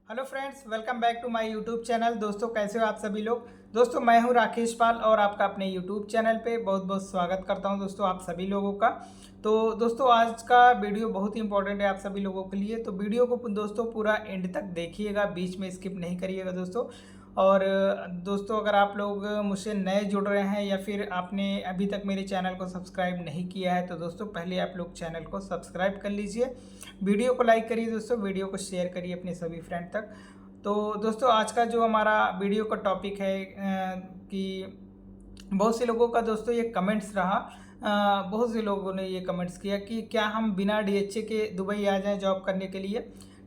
Hello friends, welcome back to my YouTube channel. दोस्तों, कैसे हो आप सभी लोग। दोस्तों, मैं हूं राकेश पाल और आपका अपने यूट्यूब चैनल पे बहुत बहुत स्वागत करता हूं दोस्तों आप सभी लोगों का। तो दोस्तों, आज का वीडियो बहुत ही इंपॉर्टेंट है आप सभी लोगों के लिए। तो वीडियो को दोस्तों पूरा एंड तक देखिएगा, बीच में स्किप नहीं करिएगा दोस्तों। और दोस्तों, अगर आप लोग मुझसे नए जुड़ रहे हैं या फिर आपने अभी तक मेरे चैनल को सब्सक्राइब नहीं किया है तो दोस्तों पहले आप लोग चैनल को सब्सक्राइब कर लीजिए, वीडियो को लाइक करिए दोस्तों, वीडियो को शेयर करिए अपने सभी फ्रेंड तक। तो दोस्तों, आज का जो हमारा वीडियो का टॉपिक है कि बहुत से लोगों का दोस्तों ये कमेंट्स रहा। बहुत से लोगों ने ये कमेंट्स किया कि क्या हम बिना डीएचए के दुबई आ जाएं जॉब करने के लिए।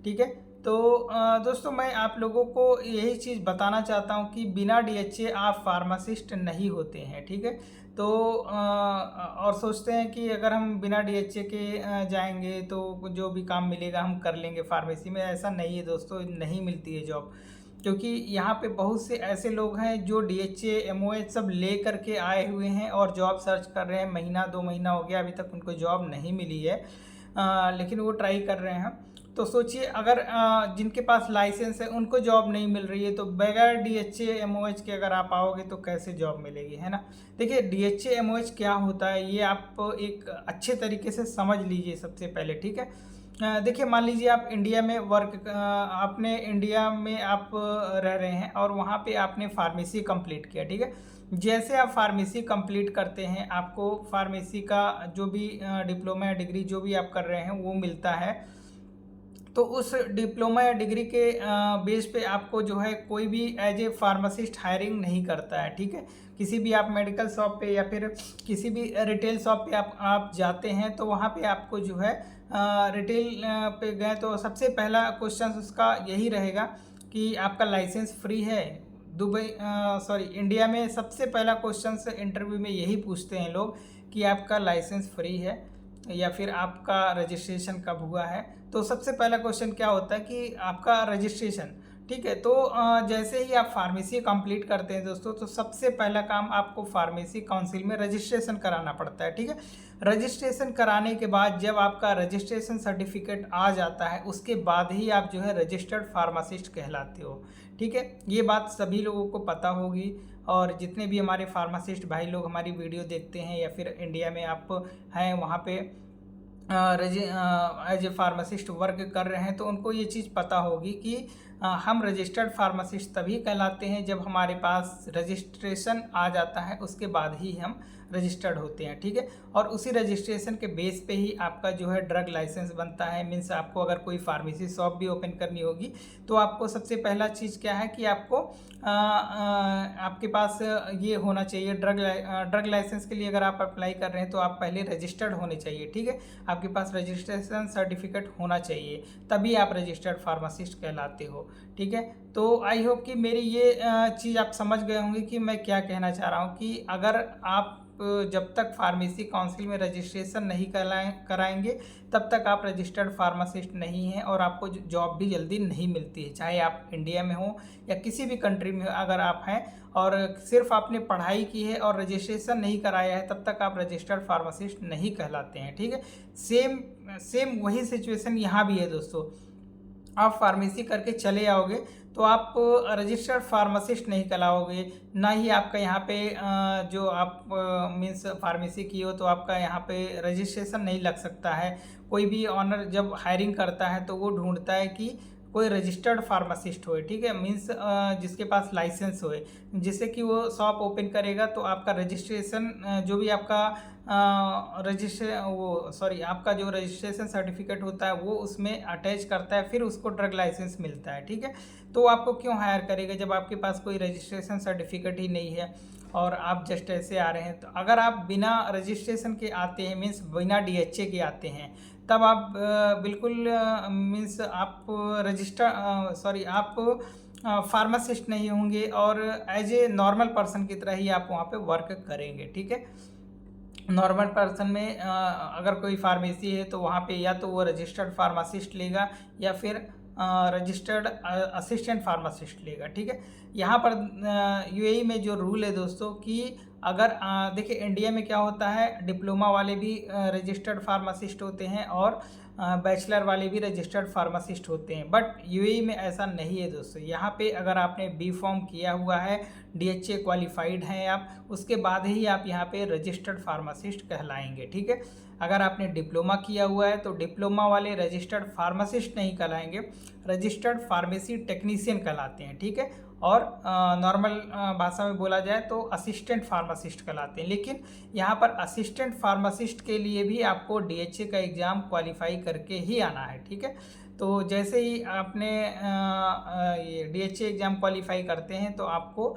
ठीक है, तो दोस्तों मैं आप लोगों को यही चीज़ बताना चाहता हूं कि बिना डीएचए आप फार्मासिस्ट नहीं होते हैं। ठीक है, तो और सोचते हैं कि अगर हम बिना डीएचए के जाएंगे तो जो भी काम मिलेगा हम कर लेंगे फार्मेसी में। ऐसा नहीं है दोस्तों, नहीं मिलती है जॉब, क्योंकि यहाँ पे बहुत से ऐसे लोग हैं जो डीएचए एमओएच सब ले करके आए हुए हैं और जॉब सर्च कर रहे हैं। महीना 2 महीना हो गया, अभी तक उनको जॉब नहीं मिली है, लेकिन वो ट्राई कर रहे हैं। तो सोचिए, अगर जिनके पास लाइसेंस है उनको जॉब नहीं मिल रही है, तो बगैर डीएचए एमओएच के अगर आप आओगे तो कैसे जॉब मिलेगी, है ना। देखिए, डीएचए एमओएच क्या होता है ये आप एक अच्छे तरीके से समझ लीजिए सबसे पहले। ठीक है, देखिए, मान लीजिए आप इंडिया में आपने इंडिया में आप रह रहे हैं और वहाँ पे आपने फार्मेसी कंप्लीट किया। ठीक है, जैसे आप फार्मेसी कंप्लीट करते हैं आपको फार्मेसी का जो भी डिप्लोमा या डिग्री जो भी आप कर रहे हैं वो मिलता है। तो उस डिप्लोमा या डिग्री के बेस पे आपको जो है कोई भी एज ए फार्मासिस्ट हायरिंग नहीं करता है। ठीक है, किसी भी आप मेडिकल शॉप पे या फिर किसी भी रिटेल शॉप पे आप जाते हैं तो वहाँ पे आपको जो है रिटेल पे गए तो सबसे पहला क्वेश्चन उसका यही रहेगा कि आपका लाइसेंस फ्री है। इंडिया में सबसे पहला क्वेश्चन इंटरव्यू में यही पूछते हैं लोग कि आपका लाइसेंस फ्री है या फिर आपका रजिस्ट्रेशन कब हुआ है। तो सबसे पहला क्वेश्चन क्या होता है कि आपका रजिस्ट्रेशन। ठीक है, तो जैसे ही आप फार्मेसी कंप्लीट करते हैं दोस्तों तो सबसे पहला काम आपको फार्मेसी काउंसिल में रजिस्ट्रेशन कराना पड़ता है। ठीक है, रजिस्ट्रेशन कराने के बाद जब आपका रजिस्ट्रेशन सर्टिफिकेट आ जाता है उसके बाद ही आप जो है रजिस्टर्ड फार्मासिस्ट कहलाते हो। ठीक है, ये बात सभी लोगों को पता होगी। और जितने भी हमारे फार्मासिस्ट भाई लोग हमारी वीडियो देखते हैं या फिर इंडिया में आप हैं वहाँ पे एज ए फार्मासिस्ट वर्क कर रहे हैं तो उनको ये चीज़ पता होगी कि हम रजिस्टर्ड फार्मासिस्ट तभी कहलाते हैं जब हमारे पास रजिस्ट्रेशन आ जाता है, उसके बाद ही हम रजिस्टर्ड होते हैं। ठीक है, और उसी रजिस्ट्रेशन के बेस पे ही आपका जो है ड्रग लाइसेंस बनता है। मीन्स आपको अगर कोई फार्मेसी शॉप भी ओपन करनी होगी तो आपको सबसे पहला चीज़ क्या है कि आपको आपके पास ये होना चाहिए। ड्रग लाइसेंस के लिए अगर आप अप्लाई कर रहे हैं तो आप पहले रजिस्टर्ड होने चाहिए। ठीक है, आपके पास रजिस्ट्रेशन सर्टिफिकेट होना चाहिए, तभी आप रजिस्टर्ड फार्मासिस्ट कहलाते हो। ठीक है, तो आई होप कि मेरी ये चीज़ आप समझ गए होंगे कि मैं क्या कहना चाह रहा हूँ कि अगर आप जब तक फार्मेसी काउंसिल में रजिस्ट्रेशन नहीं कराएंगे तब तक आप रजिस्टर्ड फार्मासिस्ट नहीं हैं और आपको जॉब भी जल्दी नहीं मिलती है, चाहे आप इंडिया में हो या किसी भी कंट्री में अगर आप हैं और सिर्फ आपने पढ़ाई की है और रजिस्ट्रेशन नहीं कराया है तब तक आप रजिस्टर्ड फार्मासिस्ट नहीं कहलाते हैं। ठीक है, सेम सेम वही सिचुएशन यहाँ भी है दोस्तों। आप फार्मेसी करके चले आओगे तो आप रजिस्टर्ड फार्मासिस्ट नहीं कहलाओगे, ना ही आपका यहाँ पे जो आप मीन्स फार्मेसी की हो तो आपका यहाँ पे रजिस्ट्रेशन नहीं लग सकता है। कोई भी ऑनर जब हायरिंग करता है तो वो ढूंढता है कि कोई रजिस्टर्ड फार्मासिस्ट होए। ठीक है, मीन्स जिसके पास लाइसेंस होए, जिससे कि वो शॉप ओपन करेगा तो आपका रजिस्ट्रेशन जो भी आपका आपका जो रजिस्ट्रेशन सर्टिफिकेट होता है वो उसमें अटैच करता है, फिर उसको ड्रग लाइसेंस मिलता है। ठीक है, तो आपको क्यों हायर करेगा जब आपके पास कोई रजिस्ट्रेशन सर्टिफिकेट ही नहीं है और आप जस्ट ऐसे आ रहे हैं। तो अगर आप बिना रजिस्ट्रेशन के आते हैं, मीन्स बिना डीएचए के आते हैं, तब आप बिल्कुल मीन्स आप आप फार्मासिस्ट नहीं होंगे और एज ए नॉर्मल पर्सन की तरह ही आप वहाँ पे वर्क करेंगे। ठीक है, नॉर्मल पर्सन में अगर कोई फार्मेसी है तो वहाँ पे या तो वो रजिस्टर्ड फार्मासिस्ट लेगा या फिर रजिस्टर्ड असिस्टेंट फार्मासिस्ट लेगा। ठीक है, यहाँ पर यूएई में जो रूल है दोस्तों कि अगर देखिए इंडिया में क्या होता है, डिप्लोमा वाले भी रजिस्टर्ड फार्मासिस्ट होते हैं और बैचलर वाले भी रजिस्टर्ड फार्मासिस्ट होते हैं, बट यूएई में ऐसा नहीं है दोस्तों। यहाँ पे अगर आपने बी फॉर्म किया हुआ है, डीएचए क्वालिफाइड हैं आप, उसके बाद ही आप यहाँ पे रजिस्टर्ड फार्मासिस्ट कहलाएंगे, ठीक है। अगर आपने डिप्लोमा किया हुआ है तो डिप्लोमा वाले रजिस्टर्ड फार्मासिस्ट नहीं कहलाएंगे, रजिस्टर्ड फार्मेसी टेक्नीशियन कहलाते हैं, ठीक है। और नॉर्मल भाषा में बोला जाए तो असिस्टेंट फार्मासिस्ट कहलाते हैं। लेकिन यहाँ पर असिस्टेंट फार्मासिस्ट के लिए भी आपको डीएचए का एग्ज़ाम क्वालिफाई करके ही आना है, ठीक है। तो जैसे ही आपने ये डीएचए एग्ज़ाम क्वालिफाई करते हैं तो आपको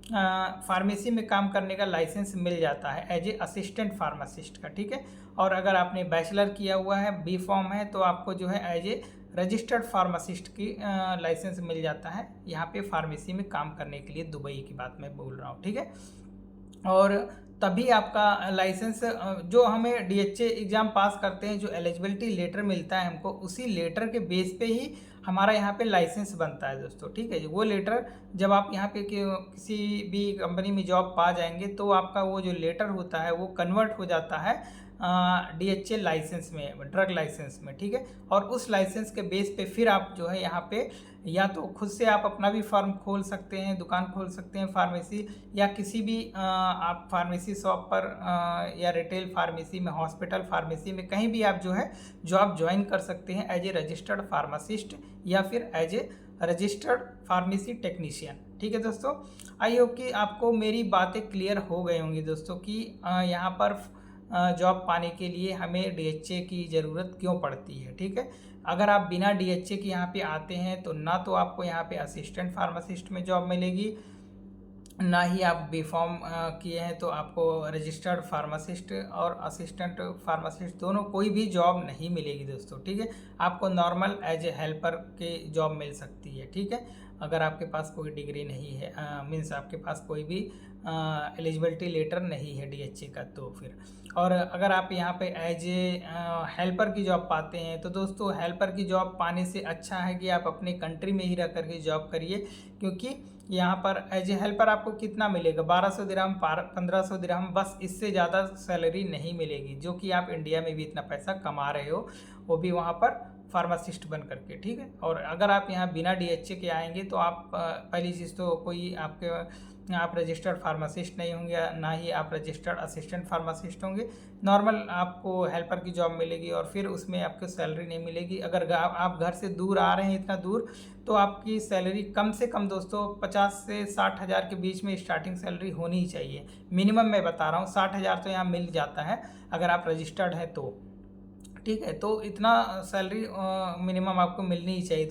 फार्मेसी में काम करने का लाइसेंस मिल जाता है एज ए असिस्टेंट फार्मासिस्ट का, ठीक है। और अगर आपने बैचलर किया हुआ है, बी फॉर्म है, तो आपको जो है एज ए रजिस्टर्ड फार्मासिस्ट की लाइसेंस मिल जाता है यहाँ पे फार्मेसी में काम करने के लिए। दुबई की बात मैं बोल रहा हूँ, ठीक है। और तभी आपका लाइसेंस, जो हमें डीएचए एग्ज़ाम पास करते हैं, जो एलिजिबिलिटी लेटर मिलता है हमको, उसी लेटर के बेस पे ही हमारा यहाँ पे लाइसेंस बनता है दोस्तों, ठीक है। वो लेटर जब आप यहाँ पे किसी भी कंपनी में जॉब पा जाएंगे तो आपका वो जो लेटर होता है वो कन्वर्ट हो जाता है डीएचए लाइसेंस में, ड्रग लाइसेंस में, ठीक है। और उस लाइसेंस के बेस पे फिर आप जो है यहाँ पे या तो खुद से आप अपना भी फर्म खोल सकते हैं, दुकान खोल सकते हैं फार्मेसी, या किसी भी आप फार्मेसी शॉप पर या रिटेल फार्मेसी में, हॉस्पिटल फार्मेसी में, कहीं भी आप जो है जॉब ज्वाइन कर सकते हैं एज ए रजिस्टर्ड फार्मासिस्ट या फिर as a registered pharmacy technician, ठीक है दोस्तों। आई होप कि आपको मेरी बातें क्लियर हो गई होंगी दोस्तों कि यहाँ पर जॉब पाने के लिए हमें डीएचए की ज़रूरत क्यों पड़ती है, ठीक है। अगर आप बिना डीएचए के यहाँ पे आते हैं तो ना तो आपको यहाँ पे असिस्टेंट फार्मासिस्ट में जॉब मिलेगी, ना ही आप बी फॉर्म किए हैं तो आपको रजिस्टर्ड फार्मासिस्ट और असिस्टेंट फार्मासिस्ट दोनों कोई भी जॉब नहीं मिलेगी दोस्तों, ठीक है। आपको नॉर्मल एज ए हेल्पर के जॉब मिल सकती है, ठीक है। अगर आपके पास कोई डिग्री नहीं है, मीन्स आपके पास कोई भी एलिजिबिलिटी लेटर नहीं है डीएचए का, तो फिर। और अगर आप यहाँ पे एज ए हेल्पर की जॉब पाते हैं तो दोस्तों हेल्पर की जॉब पाने से अच्छा है कि आप अपने कंट्री में ही रह करके जॉब करिए, क्योंकि यहाँ पर एज ए हेल्पर आपको कितना मिलेगा, 1200 दिरहम, 1500 दिरहम, बस इससे ज़्यादा सैलरी नहीं मिलेगी, जो कि आप इंडिया में भी इतना पैसा कमा रहे हो, वो भी वहाँ पर फार्मासिस्ट बन करके, ठीक है। और अगर आप यहाँ बिना डीएचए के आएंगे तो आप पहली चीज़ तो कोई आप रजिस्टर्ड फार्मासिस्ट नहीं होंगे, ना ही आप रजिस्टर्ड असिस्टेंट फार्मासिस्ट होंगे। नॉर्मल आपको हेल्पर की जॉब मिलेगी और फिर उसमें आपको सैलरी नहीं मिलेगी। अगर आप घर से दूर आ रहे हैं, इतना दूर, तो आपकी सैलरी कम से कम दोस्तों 50 से 60 हज़ार के बीच में स्टार्टिंग सैलरी होनी ही चाहिए। मिनिमम मैं बता रहा हूँ 60 हज़ार तो यहाँ मिल जाता है अगर आप रजिस्टर्ड हैं तो, ठीक है। तो इतना सैलरी मिनिमम आपको मिलनी ही चाहिए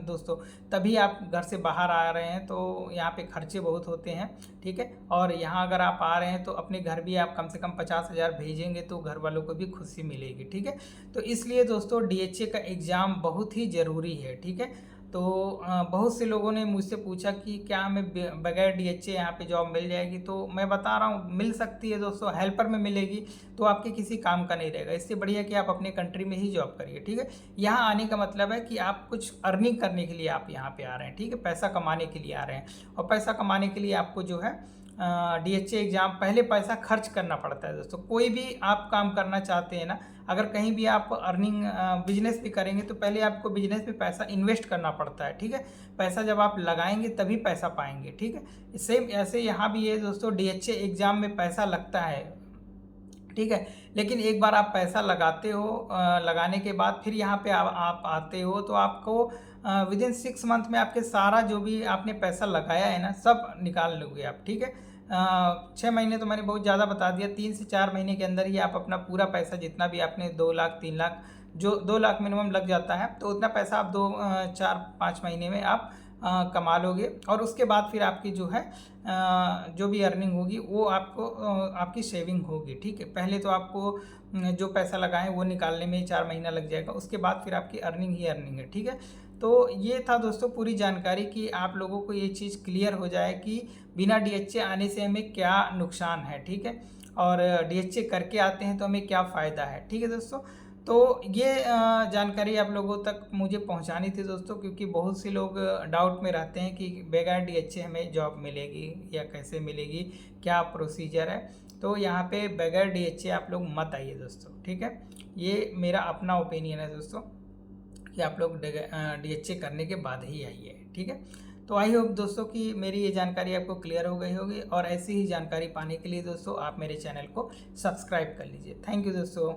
दोस्तों, तभी आप घर से बाहर आ रहे हैं, तो यहाँ पे खर्चे बहुत होते हैं, ठीक है। और यहाँ अगर आप आ रहे हैं तो अपने घर भी आप कम से कम 50 हज़ार भेजेंगे तो घर वालों को भी खुशी मिलेगी, ठीक है। तो इसलिए दोस्तों डीएचए का एग्ज़ाम बहुत ही ज़रूरी है, ठीक है। तो बहुत से लोगों ने मुझसे पूछा कि क्या हमें बगैर डीएचए यहाँ पे जॉब मिल जाएगी, तो मैं बता रहा हूँ मिल सकती है दोस्तों, हेल्पर में मिलेगी तो आपके किसी काम का नहीं रहेगा। इससे बढ़िया कि आप अपने कंट्री में ही जॉब करिए, ठीक है। यहाँ आने का मतलब है कि आप कुछ अर्निंग करने के लिए आप यहाँ पे आ रहे हैं, ठीक है, पैसा कमाने के लिए आ रहे हैं। और पैसा कमाने के लिए आपको जो है डीएचए एग्ज़ाम, पहले पैसा खर्च करना पड़ता है दोस्तों। कोई भी आप काम करना चाहते हैं ना, अगर कहीं भी आप अर्निंग बिजनेस भी करेंगे तो पहले आपको बिजनेस में पैसा इन्वेस्ट करना पड़ता है, ठीक है। पैसा जब आप लगाएंगे तभी पैसा पाएंगे, ठीक है। सेम ऐसे यहाँ भी है दोस्तों, डीएचए एग्ज़ाम में पैसा लगता है, ठीक है। लेकिन एक बार आप पैसा लगाते हो, लगाने के बाद फिर यहाँ पे आप आते हो तो आपको विदिन 6 मंथ में आपके सारा जो भी आपने पैसा लगाया है ना, सब निकाल लोगे आप, ठीक है। 6 महीने तो मैंने बहुत ज़्यादा बता दिया, 3 से 4 महीने के अंदर ही आप अपना पूरा पैसा जितना भी आपने 2 लाख 3 लाख, जो 2 लाख मिनिमम लग जाता है, तो उतना पैसा आप 4-5 महीने में आप कमा लोगे। और उसके बाद फिर आपकी जो है जो भी अर्निंग होगी वो आपको आपकी सेविंग होगी, ठीक है। पहले तो आपको जो पैसा लगाएं वो निकालने में 4 महीना लग जाएगा, उसके बाद फिर आपकी अर्निंग ही अर्निंग है, ठीक है। तो ये था दोस्तों पूरी जानकारी कि आप लोगों को ये चीज़ क्लियर हो जाए कि बिना डीएचए आने से हमें क्या नुकसान है, ठीक है, और डीएचए करके आते हैं तो हमें क्या फ़ायदा है, ठीक है दोस्तों। तो ये जानकारी आप लोगों तक मुझे पहुंचानी थी दोस्तों, क्योंकि बहुत से लोग डाउट में रहते हैं कि बगैर डीएचए हमें जॉब मिलेगी या कैसे मिलेगी, क्या प्रोसीजर है। तो यहाँ पे बगैर डीएचए आप लोग मत आइए दोस्तों, ठीक है। ये मेरा अपना ओपिनियन है दोस्तों कि आप लोग डीएचए करने के बाद ही आइए, ठीक है। तो आई होप दोस्तों कि मेरी ये जानकारी आपको क्लियर हो गई होगी, और ऐसी ही जानकारी पाने के लिए दोस्तों आप मेरे चैनल को सब्सक्राइब कर लीजिए। थैंक यू दोस्तों।